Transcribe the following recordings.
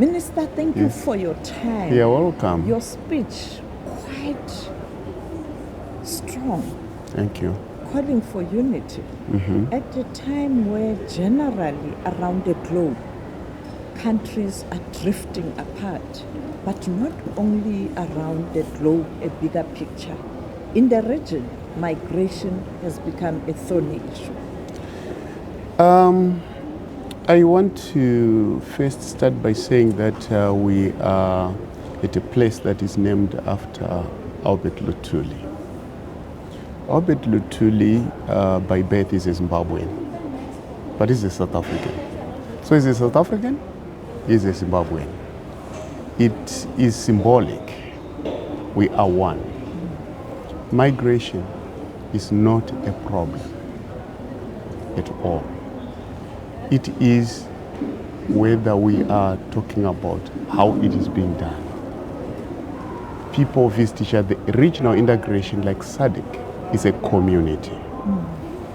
Minister, thank you for your time. You're welcome. Your speech, quite strong. Thank you. Calling for unity. At a time where generally around the globe, countries are drifting apart, but not only around the globe, a bigger picture. In the region, migration has become a thorny issue. I want to first start by saying that we are at a place that is named after Albert Lutuli. Albert Lutuli, by birth, is a Zimbabwean, but he's a South African. So he's a South African, he's a Zimbabwean. It is symbolic. We are one. Migration is not a problem at all. It is whether we are talking about how it is being done. People visit each other. Regional integration, like SADC, is a community.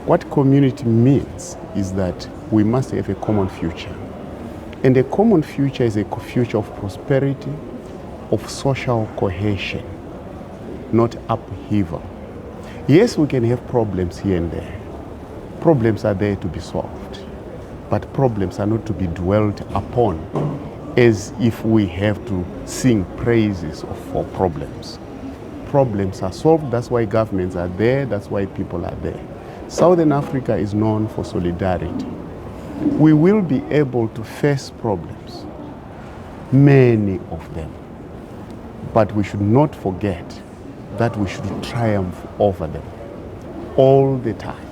What community means is that we must have a common future. And a common future is a future of prosperity, of social cohesion, not upheaval. Yes, we can have problems here and there. Problems are there to be solved. But problems are not to be dwelt upon as if we have to sing praises for problems. Problems are solved, that's why governments are there, that's why people are there. Southern Africa is known for solidarity. We will be able to face problems, many of them, but we should not forget that we should triumph over them all the time.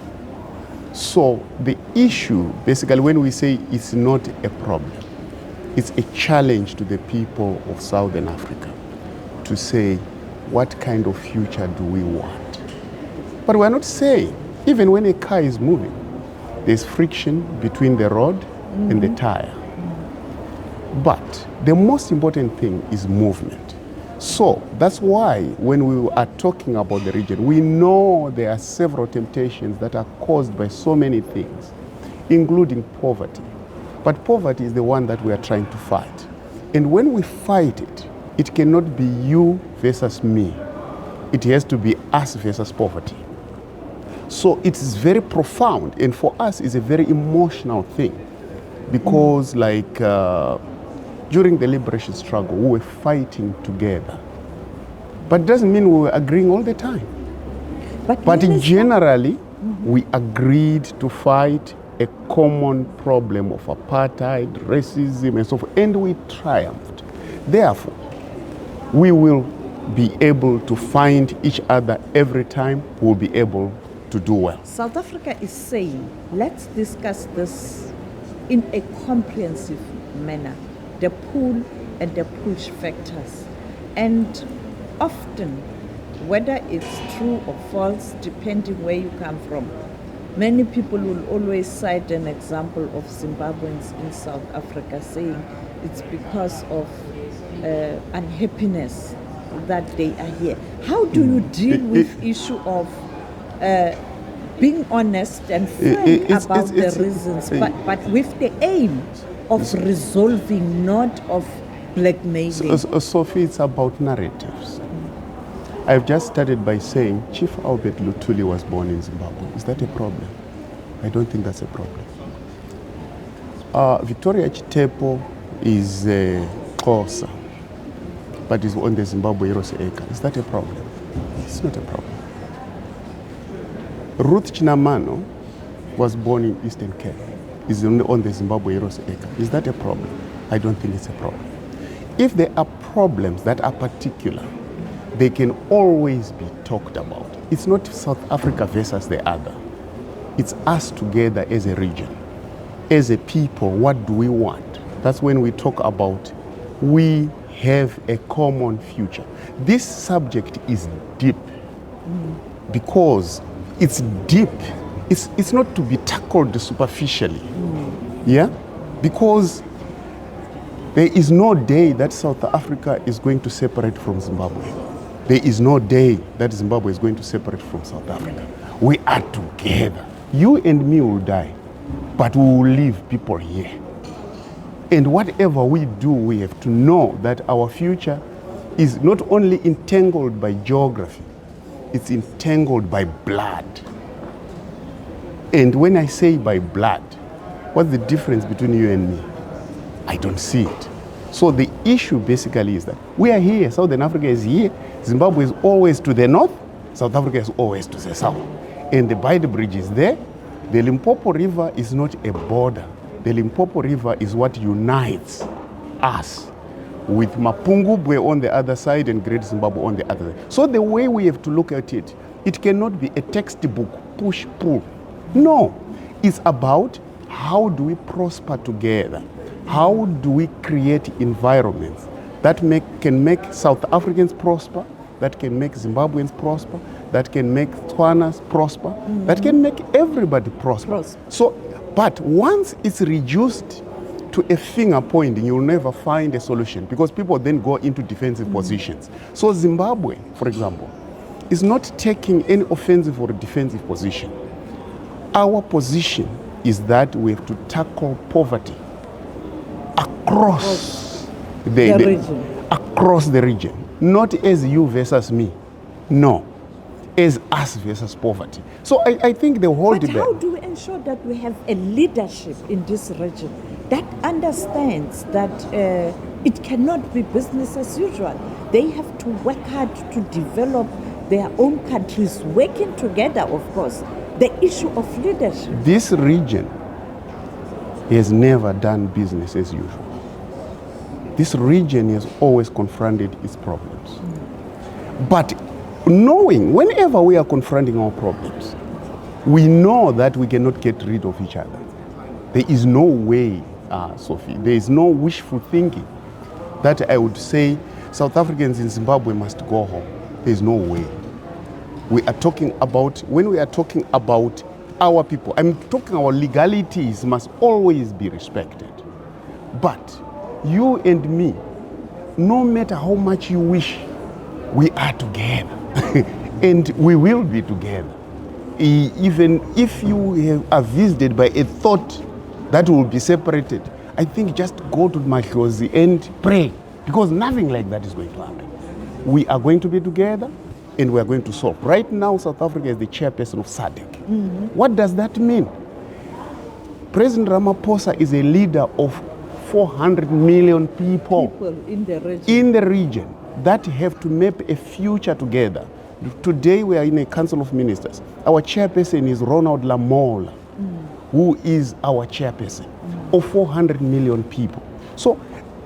So the issue, basically, when we say it's not a problem, it's a challenge to the people of Southern Africa to say, what kind of future do we want? But we're not saying, even when a car is moving, there's friction between the rod and the tire. But the most important thing is movement. So that's why when we are talking about the region, we know there are several temptations that are caused by so many things, including poverty. But poverty is the one that we are trying to fight. And when we fight it, it cannot be you versus me. It has to be us versus poverty. So it is very profound, and for us it's a very emotional thing, because like during the liberation struggle, we were fighting together. But it doesn't mean we were agreeing all the time. But generally, we agreed to fight a common problem of apartheid, racism, and so forth, and we triumphed. Therefore, we will be able to find each other every time. We'll be able to do well. South Africa is saying, let's discuss this in a comprehensive manner, the pull and the push factors. And often, whether it's true or false, depending where you come from, many people will always cite an example of Zimbabweans in South Africa saying it's because of unhappiness that they are here. How do you deal with issue of being honest and frank about the reasons, but with the aim of resolving, not of blackmailing? Sophie, it's about narratives. I've just started by saying Chief Albert Lutuli was born in Zimbabwe. Is that a problem? I don't think that's a problem. Victoria Chitepo is Xhosa, but is on the Zimbabwe Heroes Acre. Is that a problem? It's not a problem. Ruth Chinamano was born in Eastern Cape. Is on the Zimbabwe Heroes Acre. Is that a problem? I don't think it's a problem. If there are problems that are particular, they can always be talked about. It's not South Africa versus the other. It's us together as a region. As a people, what do we want? That's when we talk about we have a common future. This subject is deep because it's deep. It's not to be tackled superficially. Yeah? Because there is no day that South Africa is going to separate from Zimbabwe. There is no day that Zimbabwe is going to separate from South Africa. We are together. You and me will die, but we will leave people here. And whatever we do, we have to know that our future is not only entangled by geography, it's entangled by blood. And when I say by blood, what's the difference between you and me? I don't see it. So the issue basically is that we are here, Southern Africa is here, Zimbabwe is always to the north, South Africa is always to the south. And the Beide Bridge is there. The Limpopo River is not a border. The Limpopo River is what unites us with Mapungubwe on the other side and Great Zimbabwe on the other side. So the way we have to look at it, it cannot be a textbook, push-pull. No, it's about how do we prosper together? How do we create environments that can make South Africans prosper, that can make Zimbabweans prosper, that can make Tswanas prosper, that can make everybody prosper. So, but once it's reduced to a finger pointing, you'll never find a solution because people then go into defensive positions. So Zimbabwe, for example, is not taking any offensive or defensive position. Our position is that we have to tackle poverty across the region. Across the region. Not as you versus me. No. As us versus poverty. So I think the whole debate... But how do we ensure that we have a leadership in this region that understands that it cannot be business as usual? They have to work hard to develop their own countries, working together, of course. The issue of leadership. This region has never done business as usual. This region has always confronted its problems. But knowing, whenever we are confronting our problems, we know that we cannot get rid of each other. There is no way, Sophie, there is no wishful thinking that I would say South Africans in Zimbabwe must go home. There is no way. We are talking about, when we are talking about our people, I'm talking our legalities must always be respected. But you and me, no matter how much you wish, we are together. And we will be together. Even if you are visited by a thought that will be separated, I think just go to Mahlozi and pray, because nothing like that is going to happen. We are going to be together and we are going to solve. Right now, South Africa is the chairperson of SADC. What does that mean? President Ramaphosa is a leader of 400 million people in the region that have to map a future together. Today we are in a council of ministers. Our chairperson is Ronald Lamola, who is our chairperson of 400 million people. So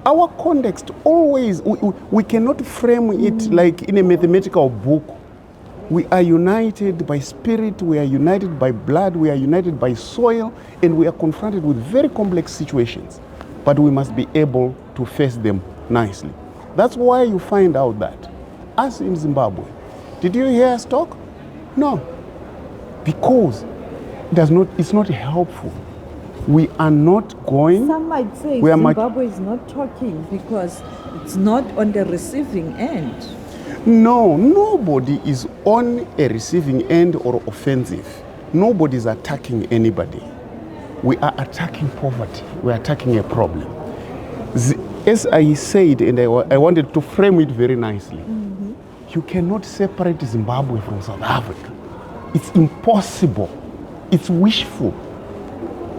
our context always, we cannot frame it like in a mathematical book. We are united by spirit, we are united by blood, we are united by soil, and we are confronted with very complex situations. But we must be able to face them nicely. That's why you find out that us in Zimbabwe, did you hear us talk? No. Because it's not helpful. We are not going... Some might say Zimbabwe is not talking because it's not on the receiving end. No, nobody is on a receiving end or offensive. Nobody is attacking anybody. We are attacking poverty. We are attacking a problem. As I said, and I wanted to frame it very nicely, you cannot separate Zimbabwe from South Africa. It's impossible. It's wishful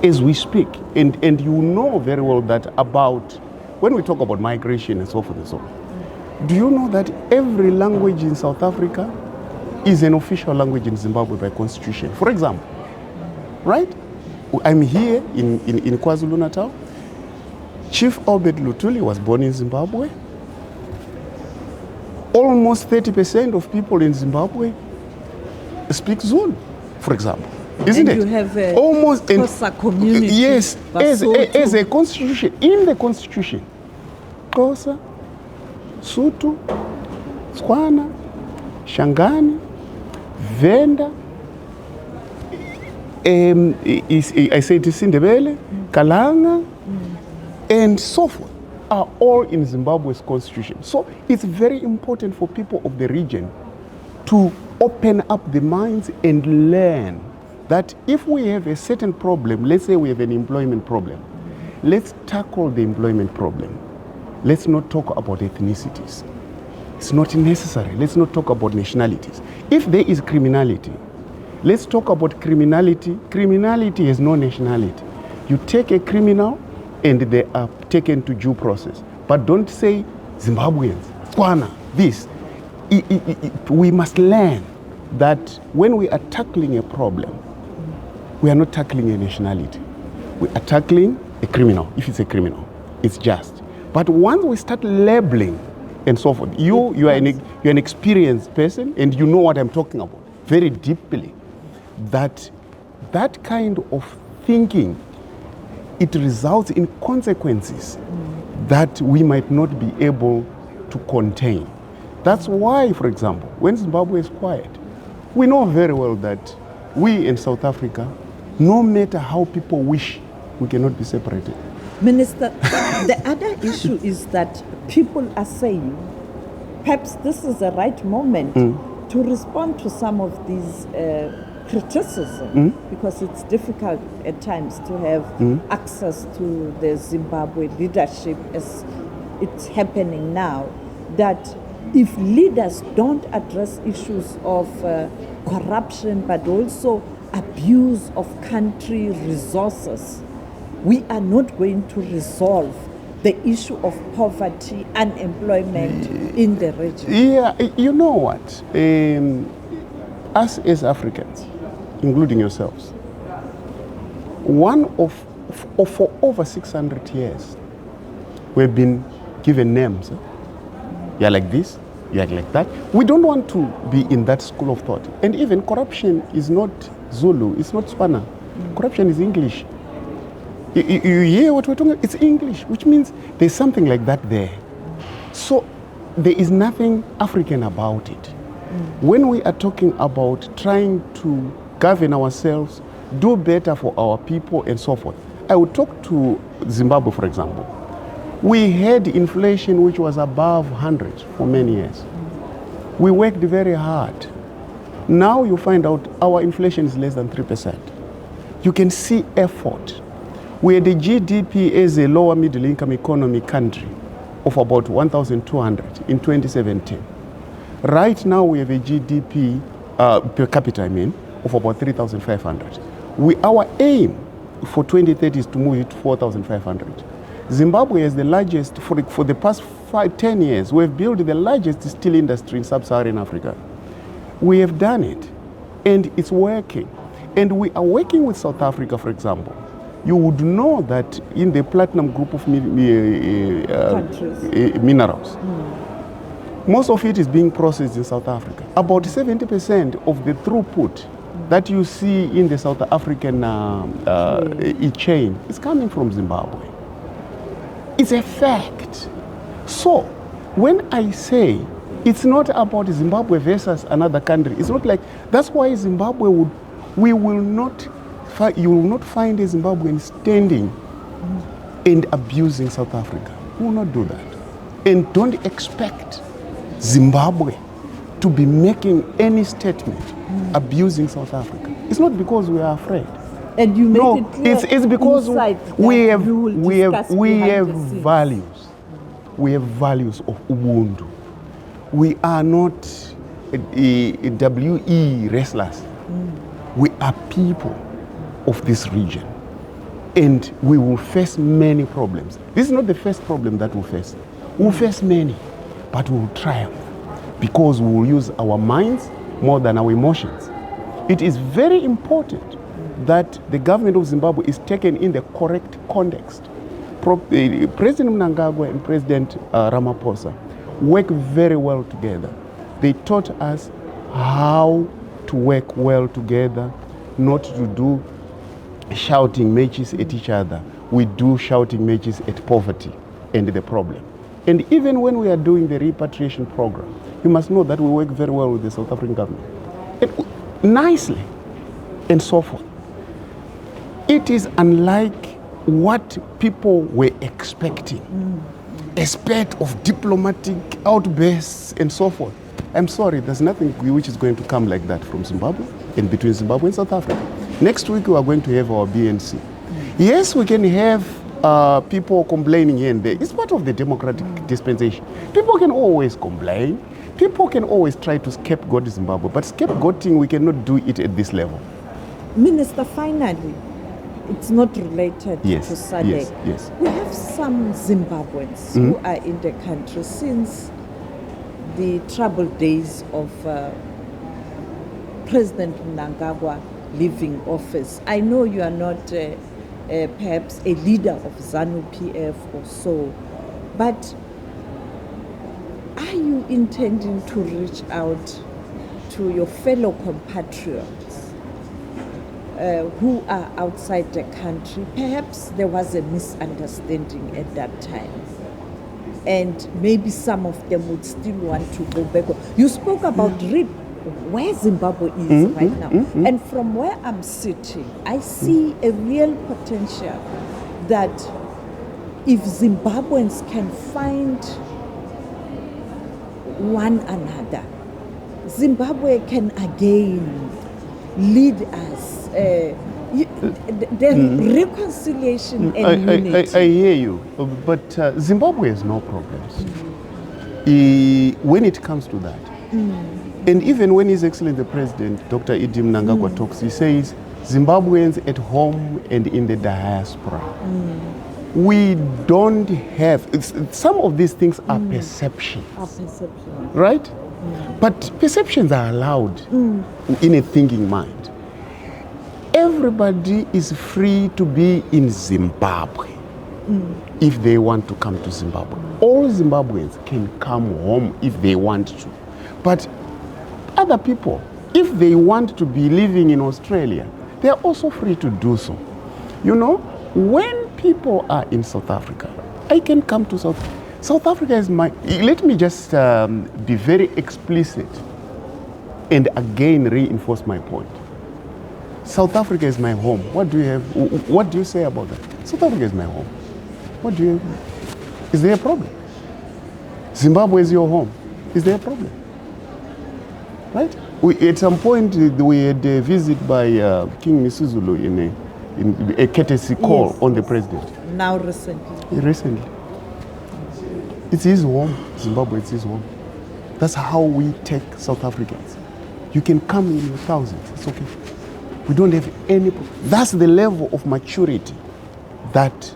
as we speak. And you know very well that about, when we talk about migration and so forth and so on, do you know that every language in South Africa is an official language in Zimbabwe by constitution? For example, right? I'm here in KwaZulu-Natal. Chief Albert Lutuli was born in Zimbabwe. Almost 30% of people in Zimbabwe speak Zulu, for example. Isn't and it? You have a almost Xhosa community. Yes, as a constitution, in the constitution, Xhosa, Sotho, Tswana, Shangani, Venda, I say Tisindebele, Kalanga, and so forth are all in Zimbabwe's constitution. So it's very important for people of the region to open up the minds and learn that if we have a certain problem, let's say we have an employment problem, let's tackle the employment problem. Let's not talk about ethnicities. It's not necessary. Let's not talk about nationalities. If there is criminality, let's talk about criminality. Criminality has no nationality. You take a criminal and they are taken to due process. But don't say Zimbabweans, Kwana, this. We must learn that when we are tackling a problem, we are not tackling a nationality. We are tackling a criminal. If it's a criminal, it's just. But once we start labeling and so forth, you're an experienced person and you know what I'm talking about very deeply. That kind of thinking, it results in consequences that we might not be able to contain. That's why, for example, when Zimbabwe is quiet, we know very well that we in South Africa, no matter how people wish, we cannot be separated. Minister, the other issue is that people are saying perhaps this is the right moment to respond to some of these criticism, because it's difficult at times to have access to the Zimbabwe leadership as it's happening now, that if leaders don't address issues of corruption but also abuse of country resources, we are not going to resolve the issue of poverty, unemployment in the region. Yeah, you know what? Us as Africans, including yourselves, for over 600 years, we've been given names. You're like this, you're like that. We don't want to be in that school of thought. And even corruption is not Zulu, it's not Tswana. Corruption is English. You hear what we're talking about? It's English, which means there's something like that there. So there is nothing African about it. When we are talking about trying to govern ourselves, do better for our people and so forth, I would talk to Zimbabwe, for example. We had inflation which was above 100 for many years. We worked very hard. Now you find out our inflation is less than 3%. You can see effort. We had a GDP as a lower middle income economy country of about 1,200 in 2017. Right now we have a GDP per capita, of about 3,500. Our aim for 2030 is to move it to 4,500. Zimbabwe is the largest, for the past 10 years, we have built the largest steel industry in sub-Saharan Africa. We have done it, and it's working. And we are working with South Africa, for example. You would know that in the platinum group of minerals, most of it is being processed in South Africa. About 70% of the throughput that you see in the South African chain is coming from Zimbabwe. It's a fact. So when I say it's not about Zimbabwe versus another country, it's not like, that's why Zimbabwe you will not find a Zimbabwean standing and abusing South Africa. We will not do that. And don't expect Zimbabwe to be making any statement abusing South Africa. It's not because we are afraid. And you made it clear it's because we have values. We have values of Ubuntu. We are not WE wrestlers. We are people of this region. And we will face many problems. This is not the first problem that we'll face. We'll face many, but we will triumph because we will use our minds more than our emotions. It is very important that the government of Zimbabwe is taken in the correct context. President Mnangagwa and President Ramaphosa work very well together. They taught us how to work well together, not to do shouting matches at each other. We do shouting matches at poverty and the problem. And even when we are doing the repatriation program, you must know that we work very well with the South African government. Nicely and so forth. It is unlike what people were expecting. A spate of diplomatic outbursts and so forth. I'm sorry, there's nothing which is going to come like that from Zimbabwe and between Zimbabwe and South Africa. Next week we are going to have our BNC. Yes, we can have people complaining here and there. It's part of the democratic dispensation. People can always complain. People can always try to scapegoat Zimbabwe, but scapegoating, we cannot do it at this level. Minister, finally, it's not related to SADC. Yes. We have some Zimbabweans who are in the country since the troubled days of President Mnangagwa leaving office. I know you are not perhaps a leader of ZANU-PF or so, but are you intending to reach out to your fellow compatriots who are outside the country? Perhaps there was a misunderstanding at that time, and maybe some of them would still want to go back. You spoke about where Zimbabwe is right now. And from where I'm sitting, I see a real potential that if Zimbabweans can find one another, Zimbabwe can again lead us. The reconciliation and unity. I hear you, but Zimbabwe has no problems when it comes to that. And even when His Excellency the President, Dr. Idi Mnangagwa, talks, he says, Zimbabweans at home and in the diaspora. We don't have, some of these things are perceptions. Right? But perceptions are allowed in a thinking mind. Everybody is free to be in Zimbabwe if they want to come to Zimbabwe. All Zimbabweans can come home if they want to. But other people, if they want to be living in Australia, they are also free to do so. You know, when people are in South Africa, I can come to South Africa is my, let me just be very explicit and again reinforce my point. South Africa is my home. What do you say about that? South Africa is my home. What do you, is there a problem? Zimbabwe is your home. Is there a problem? Right? At some point, we had a visit by King Misuzulu in a courtesy call on the president. Now recently. Recently. It's his home, Zimbabwe, it's his home. That's how we take South Africans. You can come in your thousands, it's okay. We don't have any problem. That's the level of maturity that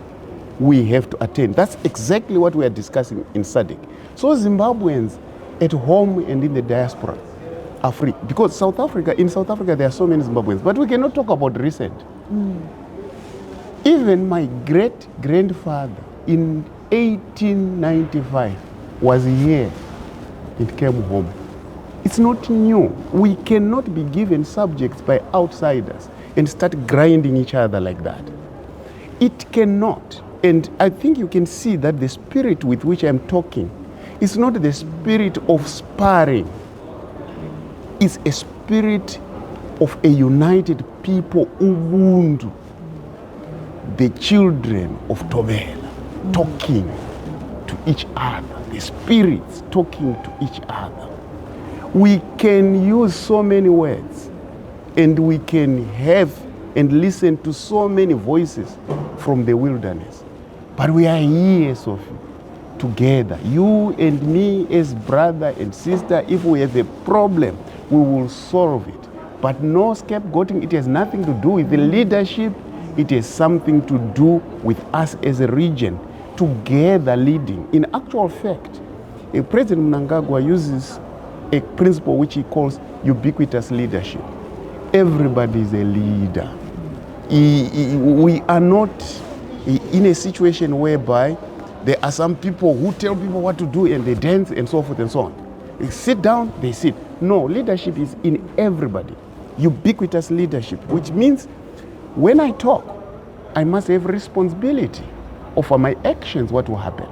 we have to attain. That's exactly what we are discussing in SADC. So Zimbabweans at home and in the diaspora are free. Because in South Africa, there are so many Zimbabweans. But we cannot talk about recent. Even my great-grandfather in 1895 was here. It came home. It's not new. We cannot be given subjects by outsiders and start grinding each other like that. It cannot. And I think you can see that the spirit with which I'm talking is not the spirit of sparring. It's a spirit of a united people, Ubuntu, the children of Tobela, talking to each other, the spirits talking to each other. We can use so many words, and we can have and listen to so many voices from the wilderness. But we are here, Sophie, together. You and me as brother and sister, if we have a problem, we will solve it. But no scapegoating. It has nothing to do with the leadership. It has something to do with us as a region, together leading. In actual fact, President Mnangagwa uses a principle which he calls ubiquitous leadership. Everybody is a leader. We are not in a situation whereby there are some people who tell people what to do and they dance and so forth and so on. They sit down, they sit. No, leadership is in everybody. Ubiquitous leadership, which means when I talk, I must have responsibility over my actions, what will happen.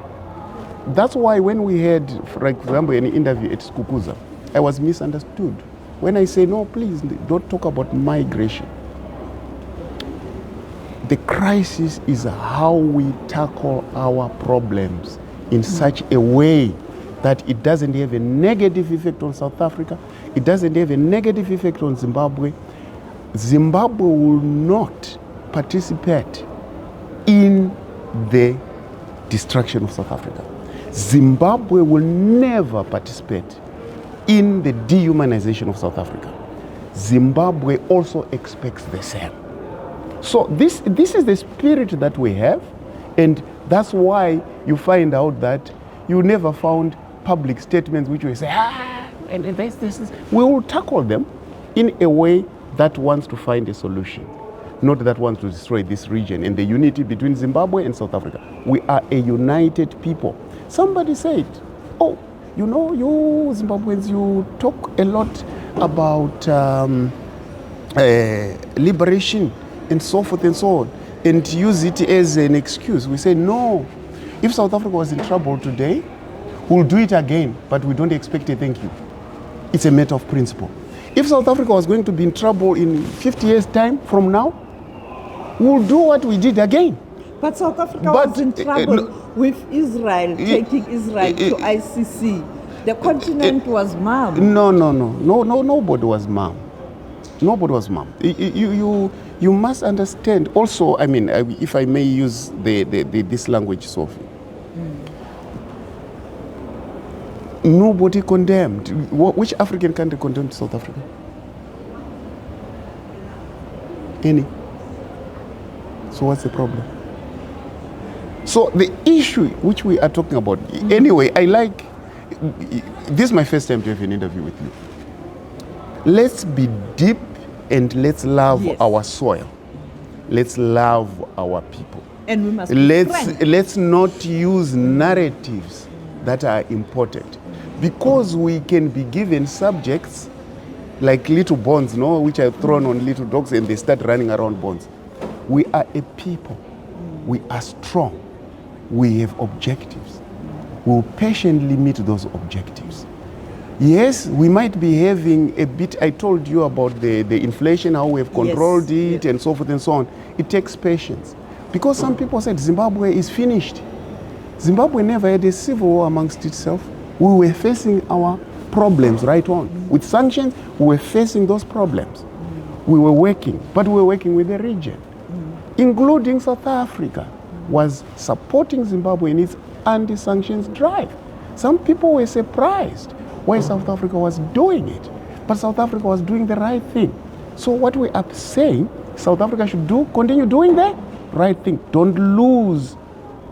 That's why when we had, for example, an interview at Skukuza, I was misunderstood. When I say, no, please, don't talk about migration. The crisis is how we tackle our problems in such a way that it doesn't have a negative effect on South Africa, it doesn't have a negative effect on Zimbabwe. Zimbabwe will not participate in the destruction of South Africa. Zimbabwe will never participate in the dehumanization of South Africa. Zimbabwe also expects the same. So this is the spirit that we have, and that's why you find out that you never found public statements which will say, and this. We will tackle them in a way that wants to find a solution, not that wants to destroy this region and the unity between Zimbabwe and South Africa. We are a united people. Somebody said, oh, you know, you Zimbabweans, you talk a lot about liberation and so forth and so on, and use it as an excuse. We say, no, if South Africa was in trouble today, we'll do it again, but we don't expect a thank you. It's a matter of principle. If South Africa was going to be in trouble in 50 years' time from now, we'll do what we did again. But South Africa was in trouble with Israel, taking Israel to ICC. The continent was mum. No, nobody was mum. Nobody was mum. You must understand. Also, I mean, if I may use this language, Sophie. Nobody condemned. Which African country condemned South Africa? Any. So what's the problem? So the issue which we are talking about, anyway, I like, this is my first time to have an interview with you. Let's be deep and let's love our soil. Let's love our people. And we must let's not use narratives that are important. Because we can be given subjects like little bones, which are thrown on little dogs and they start running around bones. We are a people. We are strong. We have objectives. We will patiently meet those objectives. Yes, we might be having a bit, I told you about the inflation, how we have controlled it and so forth and so on. It takes patience. Because some people said Zimbabwe is finished. Zimbabwe never had a civil war amongst itself. We were facing our problems right on. With sanctions, we were facing those problems. We were working, but we were working with the region, including South Africa, was supporting Zimbabwe in its anti-sanctions drive. Some people were surprised why South Africa was doing it, but South Africa was doing the right thing. So what we are saying, South Africa should continue doing the right thing. Don't lose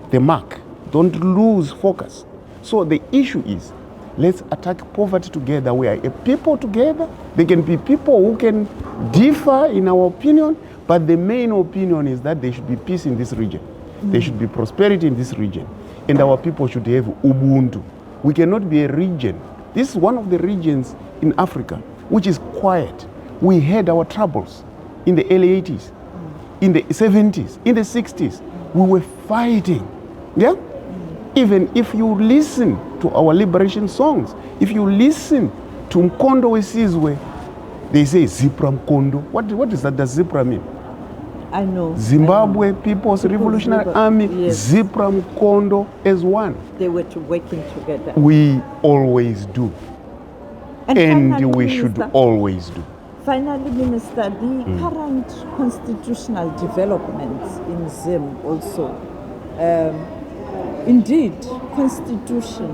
the mark. Don't lose focus. So the issue is, let's attack poverty together. We are a people together. There can be people who can differ in our opinion, but the main opinion is that there should be peace in this region. There should be prosperity in this region. And our people should have Ubuntu. We cannot be a region. This is one of the regions in Africa which is quiet. We had our troubles in the early 80s, in the 70s, in the 60s. We were fighting. Yeah? Even if you listen to our liberation songs, if you listen to Mkondo Wesizwe, they say Zipra Mkondo. What does that? Does Zipra mean? I know. Zimbabwe People's Revolutionary Army, Zipra Mkondo as one. They were working together. We always do. And we should always do. Finally, Minister, the current constitutional developments in Zim also. Indeed, constitution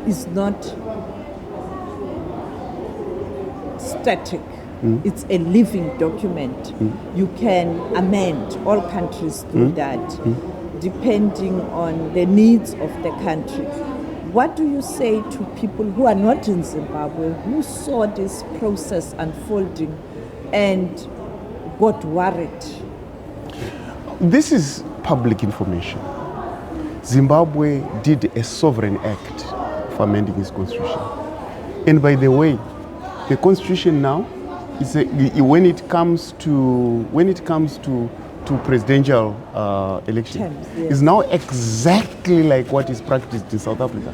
is not static. It's a living document. You can amend, all countries do that, depending on the needs of the country. What do you say to people who are not in Zimbabwe, who saw this process unfolding and got worried? This is public information. Zimbabwe did a sovereign act for amending its constitution. And by the way, the constitution now is when it comes to presidential election, is now exactly like what is practiced in South Africa.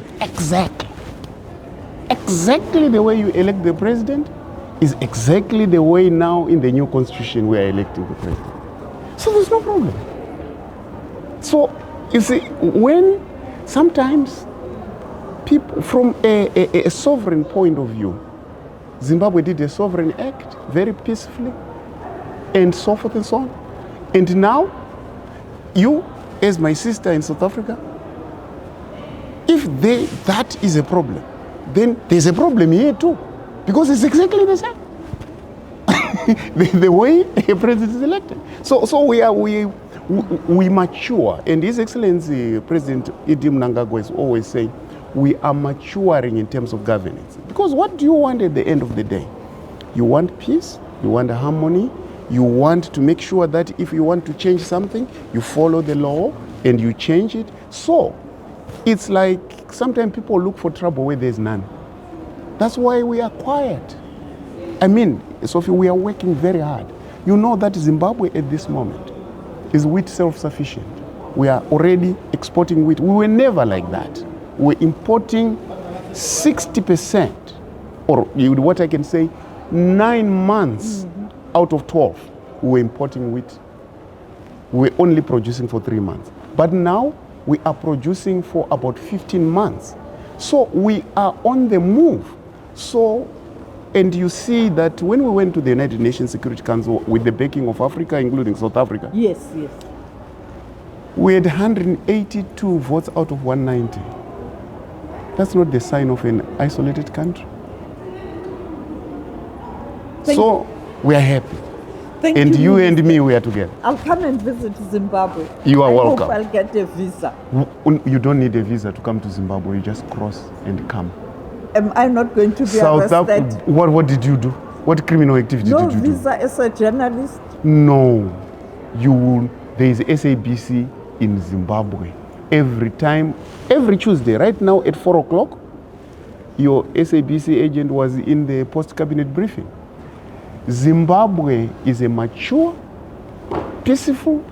Exactly the way you elect the president is exactly the way now in the new constitution we are electing the president. So there's no problem. So you see, when sometimes people, from a sovereign point of view, Zimbabwe did a sovereign act very peacefully and so forth and so on. And now you, as my sister in South Africa, if that is a problem, then there's a problem here too, because it's exactly the same. the way a president is elected. So we mature, and His Excellency President Idi Mnangagwa is always saying we are maturing in terms of governance. Because what do you want at the end of the day? You want peace, you want harmony, you want to make sure that if you want to change something, you follow the law and you change it. So it's like sometimes people look for trouble where there's none. That's why we are quiet. I mean, Sophie, we are working very hard. You know that Zimbabwe at this moment is wheat self-sufficient. We are already exporting wheat. We were never like that. We're importing 60%, or what I can say, 9 months out of 12, we were importing wheat. We're only producing for 3 months. But now we are producing for about 15 months. So we are on the move. So, and you see that when we went to the United Nations Security Council with the backing of Africa, including South Africa, yes, we had 182 votes out of 190. That's not the sign of an isolated country. So we are happy. And you and me, we are together. I'll come and visit Zimbabwe. You are welcome. I hope I'll get a visa. You don't need a visa to come to Zimbabwe. You just cross and come. Am I not going to be arrested? What did you do? What criminal activity did you do? No visa as a journalist? No. There is SABC in Zimbabwe. Every Tuesday, right now at 4 o'clock, your SABC agent was in the post-cabinet briefing. Zimbabwe is a mature, peaceful,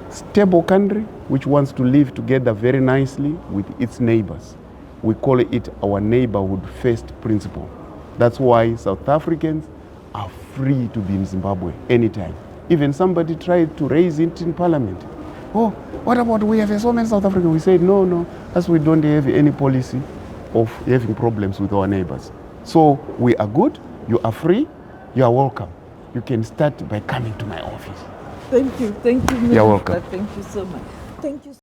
stable country which wants to live together very nicely with its neighbors. We call it our neighborhood first principle. That's why South Africans are free to be in Zimbabwe anytime. Even somebody tried to raise it in parliament. Oh, what about we have so many South Africans? We said, no, as we don't have any policy of having problems with our neighbors. So we are good, you are free, you are welcome. You can start by coming to my office. Thank you, You're welcome. Thank you so much. Thank you.